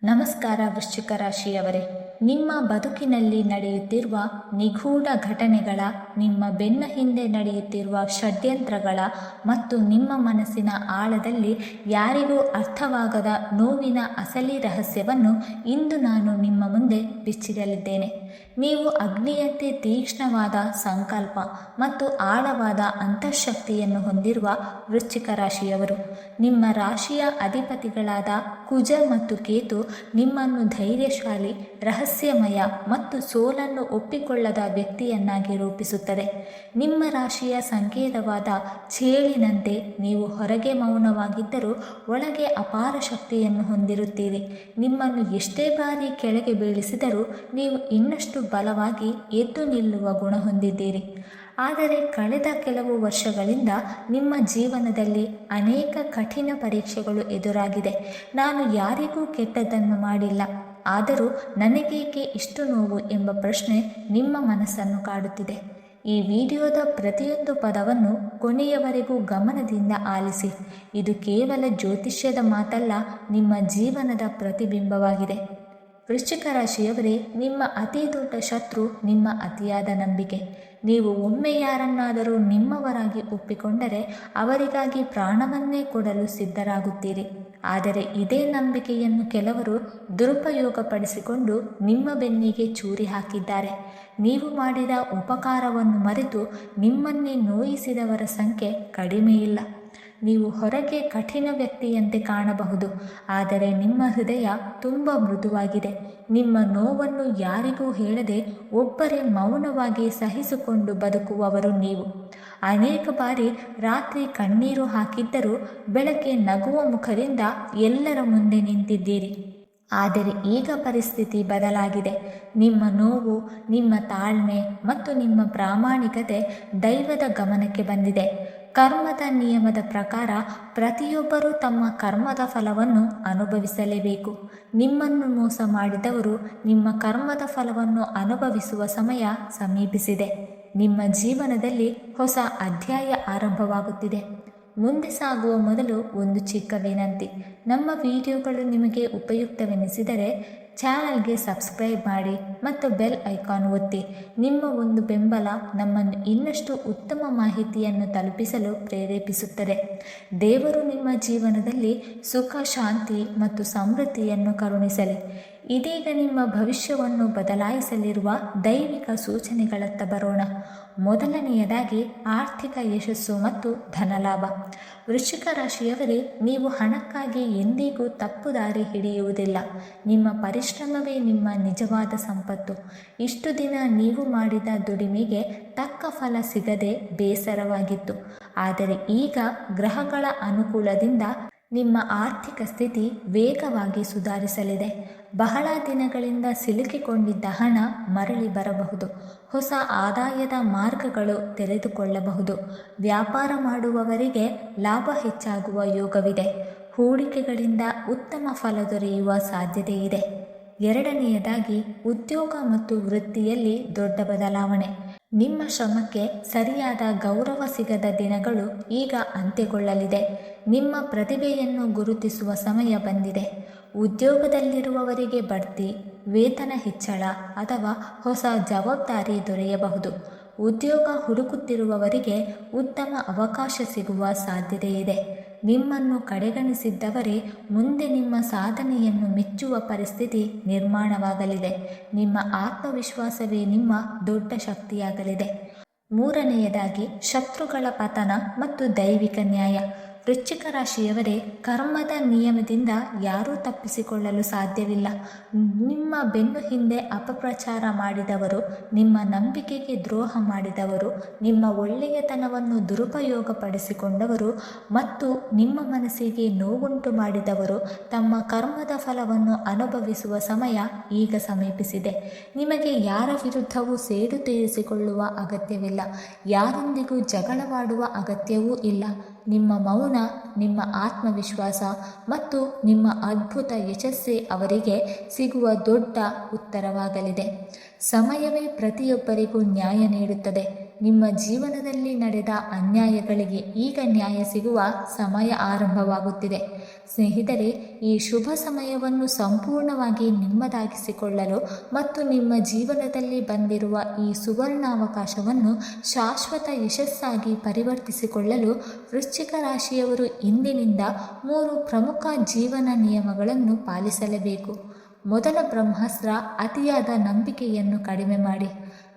ನಮಸ್ಕಾರ ವೃಶ್ಚಿಕ ರಾಶಿಯವರೇ, ನಿಮ್ಮ ಬದುಕಿನಲ್ಲಿ ನಡೆಯುತ್ತಿರುವ ನಿಗೂಢ ಘಟನೆಗಳ, ನಿಮ್ಮ ಬೆನ್ನ ಹಿಂದೆ ನಡೆಯುತ್ತಿರುವ ಷಡ್ಯಂತ್ರಗಳ ಮತ್ತು ನಿಮ್ಮ ಮನಸ್ಸಿನ ಆಳದಲ್ಲಿ ಯಾರಿಗೂ ಅರ್ಥವಾಗದ ನೋವಿನ ಅಸಲಿ ರಹಸ್ಯವನ್ನು ಇಂದು ನಾನು ನಿಮ್ಮ ಮುಂದೆ ಬಿಚ್ಚಿಡಲಿದ್ದೇನೆ. ನೀವು ಅಗ್ನಿಯಂತೆ ತೀಕ್ಷ್ಣವಾದ ಸಂಕಲ್ಪ ಮತ್ತು ಆಳವಾದ ಅಂತಃಶಕ್ತಿಯನ್ನು ಹೊಂದಿರುವ ವೃಶ್ಚಿಕ ರಾಶಿಯವರು. ನಿಮ್ಮ ರಾಶಿಯ ಅಧಿಪತಿಗಳಾದ ಕುಜ ಮತ್ತು ಕೇತು ನಿಮ್ಮನ್ನು ಧೈರ್ಯಶಾಲಿ, ರಹಸ್ಯಮಯ ಮತ್ತು ಸೋಲನ್ನು ಒಪ್ಪಿಕೊಳ್ಳದ ವ್ಯಕ್ತಿಯನ್ನಾಗಿ ರೂಪಿಸುತ್ತದೆ. ನಿಮ್ಮ ರಾಶಿಯ ಸಂಕೇತವಾದ ಚೇಳಿನಂತೆ ನೀವು ಹೊರಗೆ ಮೌನವಾಗಿದ್ದರೂ ಒಳಗೆ ಅಪಾರ ಶಕ್ತಿಯನ್ನು ಹೊಂದಿರುತ್ತೀರಿ. ನಿಮ್ಮನ್ನು ಎಷ್ಟೇ ಬಾರಿ ಕೆಳಗೆ ಬೀಳಿಸಿದರೂ ನೀವು ಇನ್ನಷ್ಟು ಬಲವಾಗಿ ಎದ್ದು ನಿಲ್ಲುವ ಗುಣ ಹೊಂದಿದ್ದೀರಿ. ಆದರೆ ಕಳೆದ ಕೆಲವು ವರ್ಷಗಳಿಂದ ನಿಮ್ಮ ಜೀವನದಲ್ಲಿ ಅನೇಕ ಕಠಿಣ ಪರೀಕ್ಷೆಗಳು ಎದುರಾಗಿದೆ. ನಾನು ಯಾರಿಗೂ ಕೆಟ್ಟದ್ದನ್ನು ಮಾಡಿಲ್ಲ, ಆದರೂ ನನಗೇಕೆ ಇಷ್ಟು ನೋವು ಎಂಬ ಪ್ರಶ್ನೆ ನಿಮ್ಮ ಮನಸ್ಸನ್ನು ಕಾಡುತ್ತಿದೆ. ಈ ವಿಡಿಯೋದ ಪ್ರತಿಯೊಂದು ಪದವನ್ನು ಕೊನೆಯವರೆಗೂ ಗಮನದಿಂದ ಆಲಿಸಿ. ಇದು ಕೇವಲ ಜ್ಯೋತಿಷ್ಯದ ಮಾತಲ್ಲ, ನಿಮ್ಮ ಜೀವನದ ಪ್ರತಿಬಿಂಬವಾಗಿದೆ. ವೃಶ್ಚಿಕ ರಾಶಿಯವರೇ, ನಿಮ್ಮ ಅತಿ ದೊಡ್ಡ ಶತ್ರು ನಿಮ್ಮ ಅತಿಯಾದ ನಂಬಿಕೆ. ನೀವು ಒಮ್ಮೆ ಯಾರನ್ನಾದರೂ ನಿಮ್ಮವರಾಗಿ ಒಪ್ಪಿಕೊಂಡರೆ ಅವರಿಗಾಗಿ ಪ್ರಾಣವನ್ನೇ ಕೊಡಲು ಸಿದ್ಧರಾಗುತ್ತೀರಿ. ಆದರೆ ಇದೇ ನಂಬಿಕೆಯನ್ನು ಕೆಲವರು ದುರುಪಯೋಗಪಡಿಸಿಕೊಂಡು ನಿಮ್ಮ ಬೆನ್ನಿಗೆ ಚೂರಿ ಹಾಕಿದ್ದಾರೆ. ನೀವು ಮಾಡಿದ ಉಪಕಾರವನ್ನು ಮರೆತು ನಿಮ್ಮನ್ನೇ ನೋಯಿಸಿದವರ ಸಂಖ್ಯೆ ಕಡಿಮೆಯಿಲ್ಲ. ನೀವು ಹೊರಗೆ ಕಠಿಣ ವ್ಯಕ್ತಿಯಂತೆ ಕಾಣಬಹುದು, ಆದರೆ ನಿಮ್ಮ ಹೃದಯ ತುಂಬ ಮೃದುವಾಗಿದೆ. ನಿಮ್ಮ ನೋವನ್ನು ಯಾರಿಗೂ ಹೇಳದೆ ಒಬ್ಬರೇ ಮೌನವಾಗಿ ಸಹಿಸಿಕೊಂಡು ಬದುಕುವವರು ನೀವು. ಅನೇಕ ಬಾರಿ ರಾತ್ರಿ ಕಣ್ಣೀರು ಹಾಕಿದ್ದರೂ ಬೆಳಗ್ಗೆ ನಗುವ ಮುಖದಿಂದ ಎಲ್ಲರ ಮುಂದೆ ನಿಂತಿದ್ದೀರಿ. ಆದರೆ ಈಗ ಪರಿಸ್ಥಿತಿ ಬದಲಾಗಿದೆ. ನಿಮ್ಮ ನೋವು, ನಿಮ್ಮ ತಾಳ್ಮೆ ಮತ್ತು ನಿಮ್ಮ ಪ್ರಾಮಾಣಿಕತೆ ದೈವದ ಗಮನಕ್ಕೆ ಬಂದಿದೆ. ಕರ್ಮದ ನಿಯಮದ ಪ್ರಕಾರ ಪ್ರತಿಯೊಬ್ಬರೂ ತಮ್ಮ ಕರ್ಮದ ಫಲವನ್ನು ಅನುಭವಿಸಲೇಬೇಕು. ನಿಮ್ಮನ್ನು ಮೋಸ ಮಾಡಿದವರು ನಿಮ್ಮ ಕರ್ಮದ ಫಲವನ್ನು ಅನುಭವಿಸುವ ಸಮಯ ಸಮೀಪಿಸಿದೆ. ನಿಮ್ಮ ಜೀವನದಲ್ಲಿ ಹೊಸ ಅಧ್ಯಾಯ ಆರಂಭವಾಗುತ್ತಿದೆ. ಮುಂದೆ ಸಾಗುವ ಮೊದಲು ಒಂದು ಚಿಕ್ಕ ವಿನಂತಿ. ನಮ್ಮ ವಿಡಿಯೋಗಳು ನಿಮಗೆ ಉಪಯುಕ್ತವೆನಿಸಿದರೆ ಚಾನಲ್ಗೆ ಸಬ್ಸ್ಕ್ರೈಬ್ ಮಾಡಿ ಮತ್ತು ಬೆಲ್ ಐಕಾನ್ ಒತ್ತಿ. ನಿಮ್ಮ ಒಂದು ಬೆಂಬಲ ನಮ್ಮನ್ನು ಇನ್ನಷ್ಟು ಉತ್ತಮ ಮಾಹಿತಿಯನ್ನು ತಲುಪಿಸಲು ಪ್ರೇರೇಪಿಸುತ್ತದೆ. ದೇವರು ನಿಮ್ಮ ಜೀವನದಲ್ಲಿ ಸುಖ, ಶಾಂತಿ ಮತ್ತು ಸಮೃದ್ಧಿಯನ್ನು ಕರುಣಿಸಲಿ. ಇದೀಗ ನಿಮ್ಮ ಭವಿಷ್ಯವನ್ನು ಬದಲಾಯಿಸಲಿರುವ ದೈವಿಕ ಸೂಚನೆಗಳತ್ತ ಬರೋಣ. ಮೊದಲನೆಯದಾಗಿ ಆರ್ಥಿಕ ಯಶಸ್ಸು ಮತ್ತು ಧನಲಾಭ. ವೃಶ್ಚಿಕ ರಾಶಿಯವರೇ, ನೀವು ಹಣಕ್ಕಾಗಿ ಎಂದಿಗೂ ತಪ್ಪು ದಾರಿ ಹಿಡಿಯುವುದಿಲ್ಲ. ನಿಮ್ಮ ಪರಿಶ್ರಮವೇ ನಿಮ್ಮ ನಿಜವಾದ ಸಂಪತ್ತು. ಇಷ್ಟು ದಿನ ನೀವು ಮಾಡಿದ ದುಡಿಮೆಗೆ ತಕ್ಕ ಫಲ ಸಿಗದೆ ಬೇಸರವಾಗಿತ್ತು. ಆದರೆ ಈಗ ಗ್ರಹಗಳ ಅನುಕೂಲದಿಂದ ನಿಮ್ಮ ಆರ್ಥಿಕ ಸ್ಥಿತಿ ವೇಗವಾಗಿ ಸುಧಾರಿಸಲಿದೆ. ಬಹಳ ದಿನಗಳಿಂದ ಸಿಲುಕಿಕೊಂಡಿದ್ದ ಹಣ ಮರಳಿ ಬರಬಹುದು. ಹೊಸ ಆದಾಯದ ಮಾರ್ಗಗಳು ತೆರೆದುಕೊಳ್ಳಬಹುದು. ವ್ಯಾಪಾರ ಮಾಡುವವರಿಗೆ ಲಾಭ ಹೆಚ್ಚಾಗುವ ಯೋಗವಿದೆ. ಹೂಡಿಕೆಗಳಿಂದ ಉತ್ತಮ ಫಲ ದೊರೆಯುವ ಸಾಧ್ಯತೆ ಇದೆ. ಎರಡನೆಯದಾಗಿ ಉದ್ಯೋಗ ಮತ್ತು ವೃತ್ತಿಯಲ್ಲಿ ದೊಡ್ಡ ಬದಲಾವಣೆ. ನಿಮ್ಮ ಶ್ರಮಕ್ಕೆ ಸರಿಯಾದ ಗೌರವ ಸಿಗದ ದಿನಗಳು ಈಗ ಅಂತ್ಯಗೊಳ್ಳಲಿದೆ. ನಿಮ್ಮ ಪ್ರತಿಭೆಯನ್ನು ಗುರುತಿಸುವ ಸಮಯ ಬಂದಿದೆ. ಉದ್ಯೋಗದಲ್ಲಿರುವವರಿಗೆ ಬಡ್ತಿ, ವೇತನ ಹೆಚ್ಚಳ ಅಥವಾ ಹೊಸ ಜವಾಬ್ದಾರಿ ದೊರೆಯಬಹುದು. ಉದ್ಯೋಗ ಹುಡುಕುತ್ತಿರುವವರಿಗೆ ಉತ್ತಮ ಅವಕಾಶ ಸಿಗುವ ಸಾಧ್ಯತೆ ಇದೆ. ನಿಮ್ಮನ್ನು ಕಡೆಗಣಿಸಿದ್ದವರೇ ಮುಂದೆ ನಿಮ್ಮ ಸಾಧನೆಯನ್ನು ಮೆಚ್ಚುವ ಪರಿಸ್ಥಿತಿ ನಿರ್ಮಾಣವಾಗಲಿದೆ. ನಿಮ್ಮ ಆತ್ಮವಿಶ್ವಾಸವೇ ನಿಮ್ಮ ದೊಡ್ಡ ಶಕ್ತಿಯಾಗಲಿದೆ. ಮೂರನೆಯದಾಗಿ ಶತ್ರುಗಳ ಪತನ ಮತ್ತು ದೈವಿಕ ನ್ಯಾಯ. ವೃಶ್ಚಿಕ ರಾಶಿಯವರೇ, ಕರ್ಮದ ನಿಯಮದಿಂದ ಯಾರೂ ತಪ್ಪಿಸಿಕೊಳ್ಳಲು ಸಾಧ್ಯವಿಲ್ಲ. ನಿಮ್ಮ ಬೆನ್ನು ಹಿಂದೆ ಅಪಪ್ರಚಾರ ಮಾಡಿದವರು, ನಿಮ್ಮ ನಂಬಿಕೆಗೆ ದ್ರೋಹ ಮಾಡಿದವರು, ನಿಮ್ಮ ಒಳ್ಳೆಯತನವನ್ನು ದುರುಪಯೋಗಪಡಿಸಿಕೊಂಡವರು ಮತ್ತು ನಿಮ್ಮ ಮನಸ್ಸಿಗೆ ನೋವುಂಟು ಮಾಡಿದವರು ತಮ್ಮ ಕರ್ಮದ ಫಲವನ್ನು ಅನುಭವಿಸುವ ಸಮಯ ಈಗ ಸಮೀಪಿಸಿದೆ. ನಿಮಗೆ ಯಾರ ವಿರುದ್ಧವೂ ಸೇಡು ತೀರಿಸಿಕೊಳ್ಳುವ ಅಗತ್ಯವಿಲ್ಲ. ಯಾರೊಂದಿಗೂ ಜಗಳವಾಡುವ ಅಗತ್ಯವೂ ಇಲ್ಲ. ನಿಮ್ಮ ಮೌನ, ನಿಮ್ಮ ಆತ್ಮವಿಶ್ವಾಸ ಮತ್ತು ನಿಮ್ಮ ಅದ್ಭುತ ಯಶಸ್ಸೇ ಅವರಿಗೆ ಸಿಗುವ ದೊಡ್ಡ ಉತ್ತರವಾಗಲಿದೆ. ಸಮಯವೇ ಪ್ರತಿಯೊಬ್ಬರಿಗೂ ನ್ಯಾಯ ನೀಡುತ್ತದೆ. ನಿಮ್ಮ ಜೀವನದಲ್ಲಿ ನಡೆದ ಅನ್ಯಾಯಗಳಿಗೆ ಈಗ ನ್ಯಾಯ ಸಿಗುವ ಸಮಯ ಆರಂಭವಾಗುತ್ತಿದೆ. ಸ್ನೇಹಿತರೆ, ಈ ಶುಭ ಸಮಯವನ್ನು ಸಂಪೂರ್ಣವಾಗಿ ನಿಮ್ಮದಾಗಿಸಿಕೊಳ್ಳಲು ಮತ್ತು ನಿಮ್ಮ ಜೀವನದಲ್ಲಿ ಬಂದಿರುವ ಈ ಸುವರ್ಣಾವಕಾಶವನ್ನು ಶಾಶ್ವತ ಯಶಸ್ಸಾಗಿ ಪರಿವರ್ತಿಸಿಕೊಳ್ಳಲು ವೃಶ್ಚಿಕ ರಾಶಿಯವರು ಇಂದಿನಿಂದ 3 ಪ್ರಮುಖ ಜೀವನ ನಿಯಮಗಳನ್ನು ಪಾಲಿಸಲೇಬೇಕು. ಮೊದಲ ಬ್ರಹ್ಮಾಸ್ತ್ರ, ಅತಿಯಾದ ನಂಬಿಕೆಯನ್ನು ಕಡಿಮೆ ಮಾಡಿ.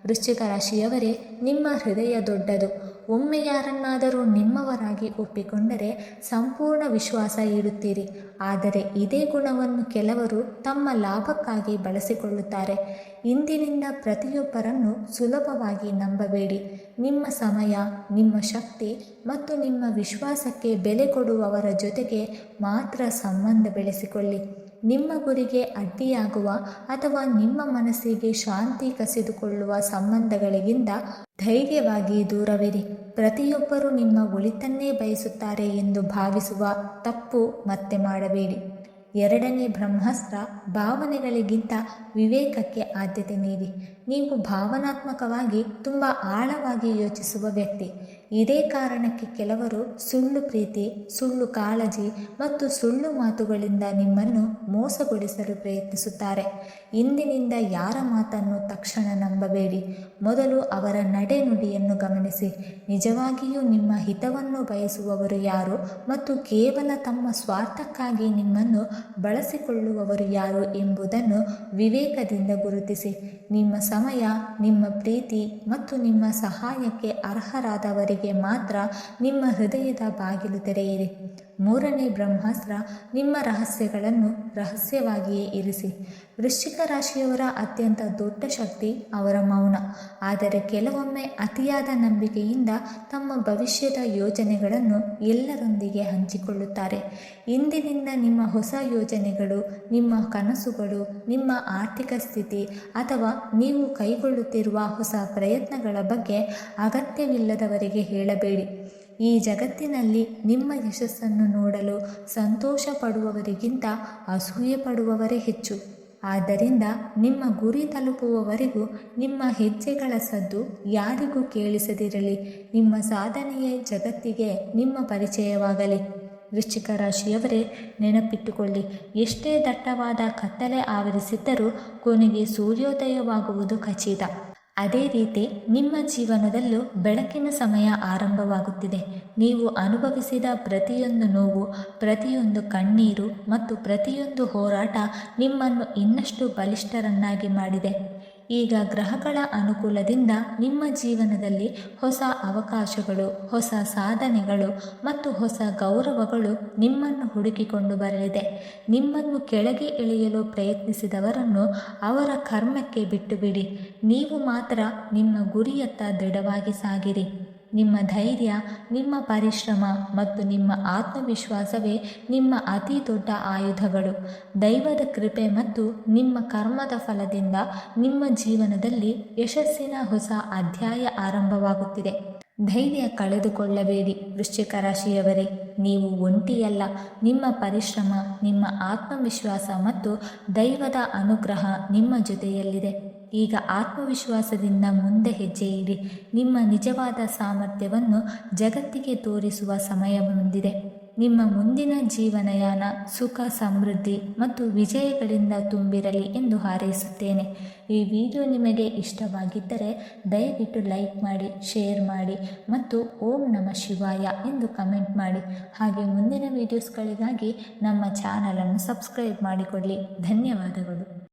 ವೃಶ್ಚಿಕ ರಾಶಿಯವರೇ, ನಿಮ್ಮ ಹೃದಯ ದೊಡ್ಡದು. ಒಮ್ಮೆ ಯಾರನ್ನಾದರೂ ನಿಮ್ಮವರಾಗಿ ಒಪ್ಪಿಕೊಂಡರೆ ಸಂಪೂರ್ಣ ವಿಶ್ವಾಸ ಇಡುತ್ತೀರಿ. ಆದರೆ ಇದೇ ಗುಣವನ್ನು ಕೆಲವರು ತಮ್ಮ ಲಾಭಕ್ಕಾಗಿ ಬಳಸಿಕೊಳ್ಳುತ್ತಾರೆ. ಇಂದಿನಿಂದ ಪ್ರತಿಯೊಬ್ಬರನ್ನು ಸುಲಭವಾಗಿ ನಂಬಬೇಡಿ. ನಿಮ್ಮ ಸಮಯ, ನಿಮ್ಮ ಶಕ್ತಿ ಮತ್ತು ನಿಮ್ಮ ವಿಶ್ವಾಸಕ್ಕೆ ಬೆಲೆ ಕೊಡುವವರ ಜೊತೆಗೆ ಮಾತ್ರ ಸಂಬಂಧ ಬೆಳೆಸಿಕೊಳ್ಳಿ. ನಿಮ್ಮ ಗುರಿಗೆ ಅಡ್ಡಿಯಾಗುವ ಅಥವಾ ನಿಮ್ಮ ಮನಸ್ಸಿಗೆ ಶಾಂತಿ ಕಸಿದುಕೊಳ್ಳುವ ಸಂಬಂಧಗಳಿಗಿಂತ ಧೈರ್ಯವಾಗಿ ದೂರವಿರಿ. ಪ್ರತಿಯೊಬ್ಬರೂ ನಿಮ್ಮ ಒಳಿತನ್ನೇ ಬಯಸುತ್ತಾರೆ ಎಂದು ಭಾವಿಸುವ ತಪ್ಪು ಮತ್ತೆ ಮಾಡಬೇಡಿ. ಎರಡನೇ ಬ್ರಹ್ಮಾಸ್ತ್ರ, ಭಾವನೆಗಳಿಗಿಂತ ವಿವೇಕಕ್ಕೆ ಆದ್ಯತೆ ನೀಡಿ. ನೀವು ಭಾವನಾತ್ಮಕವಾಗಿ ತುಂಬ ಆಳವಾಗಿ ಯೋಚಿಸುವ ವ್ಯಕ್ತಿ. ಇದೇ ಕಾರಣಕ್ಕೆ ಕೆಲವರು ಸುಳ್ಳು ಪ್ರೀತಿ, ಸುಳ್ಳು ಕಾಳಜಿ ಮತ್ತು ಸುಳ್ಳು ಮಾತುಗಳಿಂದ ನಿಮ್ಮನ್ನು ಮೋಸಗೊಳಿಸಲು ಪ್ರಯತ್ನಿಸುತ್ತಾರೆ. ಇಂದಿನಿಂದ ಯಾರ ಮಾತನ್ನು ತಕ್ಷಣ ನಂಬಬೇಡಿ. ಮೊದಲು ಅವರ ನಡೆನುಡಿಯನ್ನು ಗಮನಿಸಿ. ನಿಜವಾಗಿಯೂ ನಿಮ್ಮ ಹಿತವನ್ನು ಬಯಸುವವರು ಯಾರು ಮತ್ತು ಕೇವಲ ತಮ್ಮ ಸ್ವಾರ್ಥಕ್ಕಾಗಿ ನಿಮ್ಮನ್ನು ಬಳಸಿಕೊಳ್ಳುವವರು ಯಾರು ಎಂಬುದನ್ನು ವಿವೇಕದಿಂದ ಗುರುತಿಸಿ. ನಿಮ್ಮ ಸಮಯ, ನಿಮ್ಮ ಪ್ರೀತಿ ಮತ್ತು ನಿಮ್ಮ ಸಹಾಯಕ್ಕೆ ಅರ್ಹರಾದವರಿಗೆ ಮಾತ್ರ ನಿಮ್ಮ ಹೃದಯದ ಬಾಗಿಲು ತೆರೆಯಿರಿ. ಮೂರನೇ ಬ್ರಹ್ಮಾಸ್ತ್ರ, ನಿಮ್ಮ ರಹಸ್ಯಗಳನ್ನು ರಹಸ್ಯವಾಗಿಯೇ ಇರಿಸಿ. ವೃಶ್ಚಿಕ ರಾಶಿಯವರ ಅತ್ಯಂತ ದೊಡ್ಡ ಶಕ್ತಿ ಅವರ ಮೌನ. ಆದರೆ ಕೆಲವೊಮ್ಮೆ ಅತಿಯಾದ ನಂಬಿಕೆಯಿಂದ ತಮ್ಮ ಭವಿಷ್ಯದ ಯೋಜನೆಗಳನ್ನು ಎಲ್ಲರೊಂದಿಗೆ ಹಂಚಿಕೊಳ್ಳುತ್ತಾರೆ. ಇಂದಿನಿಂದ ನಿಮ್ಮ ಹೊಸ ಯೋಜನೆಗಳು, ನಿಮ್ಮ ಕನಸುಗಳು, ನಿಮ್ಮ ಆರ್ಥಿಕ ಸ್ಥಿತಿ ಅಥವಾ ನೀವು ಕೈಗೊಳ್ಳುತ್ತಿರುವ ಹೊಸ ಪ್ರಯತ್ನಗಳ ಬಗ್ಗೆ ಅಗತ್ಯವಿಲ್ಲದವರಿಗೆ ಹೇಳಬೇಡಿ. ಈ ಜಗತ್ತಿನಲ್ಲಿ ನಿಮ್ಮ ಯಶಸ್ಸನ್ನು ನೋಡಲು ಸಂತೋಷ ಪಡುವವರಿಗಿಂತ ಅಸೂಯೆ ಪಡುವವರೇ ಹೆಚ್ಚು. ಆದ್ದರಿಂದ ನಿಮ್ಮ ಗುರಿ ತಲುಪುವವರೆಗೂ ನಿಮ್ಮ ಹೆಜ್ಜೆಗಳ ಸದ್ದು ಯಾರಿಗೂ ಕೇಳಿಸದಿರಲಿ. ನಿಮ್ಮ ಸಾಧನೆಯೇ ಜಗತ್ತಿಗೆ ನಿಮ್ಮ ಪರಿಚಯವಾಗಲಿ. ವೃಶ್ಚಿಕ ರಾಶಿಯವರೇ, ನೆನಪಿಟ್ಟುಕೊಳ್ಳಿ, ಎಷ್ಟೇ ದಟ್ಟವಾದ ಕತ್ತಲೆ ಆವರಿಸಿದ್ದರೂ ಕೊನೆಗೆ ಸೂರ್ಯೋದಯವಾಗುವುದು ಖಚಿತ. ಅದೇ ರೀತಿ ನಿಮ್ಮ ಜೀವನದಲ್ಲೂ ಬೆಳಕಿನ ಸಮಯ ಆರಂಭವಾಗುತ್ತಿದೆ. ನೀವು ಅನುಭವಿಸಿದ ಪ್ರತಿಯೊಂದು ನೋವು, ಪ್ರತಿಯೊಂದು ಕಣ್ಣೀರು ಮತ್ತು ಪ್ರತಿಯೊಂದು ಹೋರಾಟ ನಿಮ್ಮನ್ನು ಇನ್ನಷ್ಟು ಬಲಿಷ್ಠರನ್ನಾಗಿ ಮಾಡಿದೆ. ಈಗ ಗ್ರಹಗಳ ಅನುಕೂಲದಿಂದ ನಿಮ್ಮ ಜೀವನದಲ್ಲಿ ಹೊಸ ಅವಕಾಶಗಳು, ಹೊಸ ಸಾಧನೆಗಳು ಮತ್ತು ಹೊಸ ಗೌರವಗಳು ನಿಮ್ಮನ್ನು ಹುಡುಕಿಕೊಂಡು ಬರಲಿದೆ. ನಿಮ್ಮನ್ನು ಕೆಳಗೆ ಎಳೆಯಲು ಪ್ರಯತ್ನಿಸಿದವರನ್ನು ಅವರ ಕರ್ಮಕ್ಕೆ ಬಿಟ್ಟುಬಿಡಿ. ನೀವು ಮಾತ್ರ ನಿಮ್ಮ ಗುರಿಯತ್ತ ದೃಢವಾಗಿ ಸಾಗಿರಿ. ನಿಮ್ಮ ಧೈರ್ಯ, ನಿಮ್ಮ ಪರಿಶ್ರಮ ಮತ್ತು ನಿಮ್ಮ ಆತ್ಮವಿಶ್ವಾಸವೇ ನಿಮ್ಮ ಅತಿ ದೊಡ್ಡ ಆಯುಧಗಳು. ದೈವದ ಕೃಪೆ ಮತ್ತು ನಿಮ್ಮ ಕರ್ಮದ ಫಲದಿಂದ ನಿಮ್ಮ ಜೀವನದಲ್ಲಿ ಯಶಸ್ಸಿನ ಹೊಸ ಅಧ್ಯಾಯ ಆರಂಭವಾಗುತ್ತಿದೆ. ಧೈರ್ಯ ಕಳೆದುಕೊಳ್ಳಬೇಡಿ. ವೃಶ್ಚಿಕ ರಾಶಿಯವರೇ, ನೀವು ಒಂಟಿಯಲ್ಲ. ನಿಮ್ಮ ಪರಿಶ್ರಮ, ನಿಮ್ಮ ಆತ್ಮವಿಶ್ವಾಸ ಮತ್ತು ದೈವದ ಅನುಗ್ರಹ ನಿಮ್ಮ ಜೊತೆಯಲ್ಲಿದೆ. ಈಗ ಆತ್ಮವಿಶ್ವಾಸದಿಂದ ಮುಂದೆ ಹೆಜ್ಜೆ ಇಡಿ. ನಿಮ್ಮ ನಿಜವಾದ ಸಾಮರ್ಥ್ಯವನ್ನು ಜಗತ್ತಿಗೆ ತೋರಿಸುವ ಸಮಯ ಬಂದಿದೆ. ನಿಮ್ಮ ಮುಂದಿನ ಜೀವನಯಾನ ಸುಖ, ಸಮೃದ್ಧಿ ಮತ್ತು ವಿಜಯಗಳಿಂದ ತುಂಬಿರಲಿ ಎಂದು ಹಾರೈಸುತ್ತೇನೆ. ಈ ವಿಡಿಯೋ ನಿಮಗೆ ಇಷ್ಟವಾಗಿದ್ದರೆ ದಯವಿಟ್ಟು ಲೈಕ್ ಮಾಡಿ, ಶೇರ್ ಮಾಡಿ ಮತ್ತು ಓಂ ನಮಃ ಶಿವಾಯ ಎಂದು ಕಮೆಂಟ್ ಮಾಡಿ. ಹಾಗೆ ಮುಂದಿನ ವಿಡಿಯೋಸ್ಗಳಿಗಾಗಿ ನಮ್ಮ ಚಾನಲನ್ನು ಸಬ್ಸ್ಕ್ರೈಬ್ ಮಾಡಿಕೊಳ್ಳಿ. ಧನ್ಯವಾದಗಳು.